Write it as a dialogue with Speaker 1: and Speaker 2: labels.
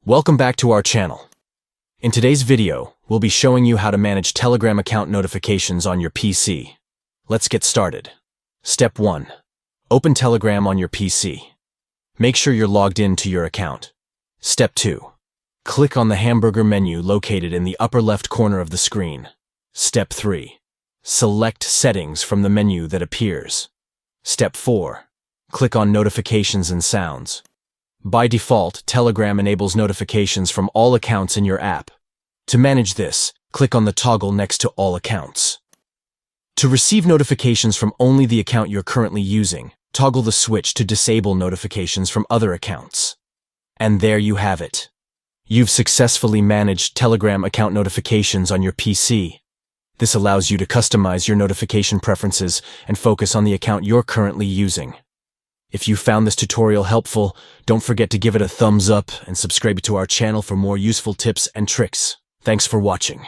Speaker 1: Welcome back to our channel. In today's video, we'll be showing you how to manage Telegram account notifications on your PC. Let's get started. Step 1. Open Telegram on your PC. Make sure you're logged in to your account. Step 2. Click on the hamburger menu located in the upper left corner of the screen. Step 3. Select Settings from the menu that appears. Step 4. Click on Notifications and Sounds. By default, Telegram enables notifications from all accounts in your app. To manage this, click on the toggle next to All Accounts. To receive notifications from only the account you're currently using, toggle the switch to disable notifications from other accounts. And there you have it. You've successfully managed Telegram account notifications on your PC. This allows you to customize your notification preferences and focus on the account you're currently using. If you found this tutorial helpful, don't forget to give it a thumbs up and subscribe to our channel for more useful tips and tricks. Thanks for watching.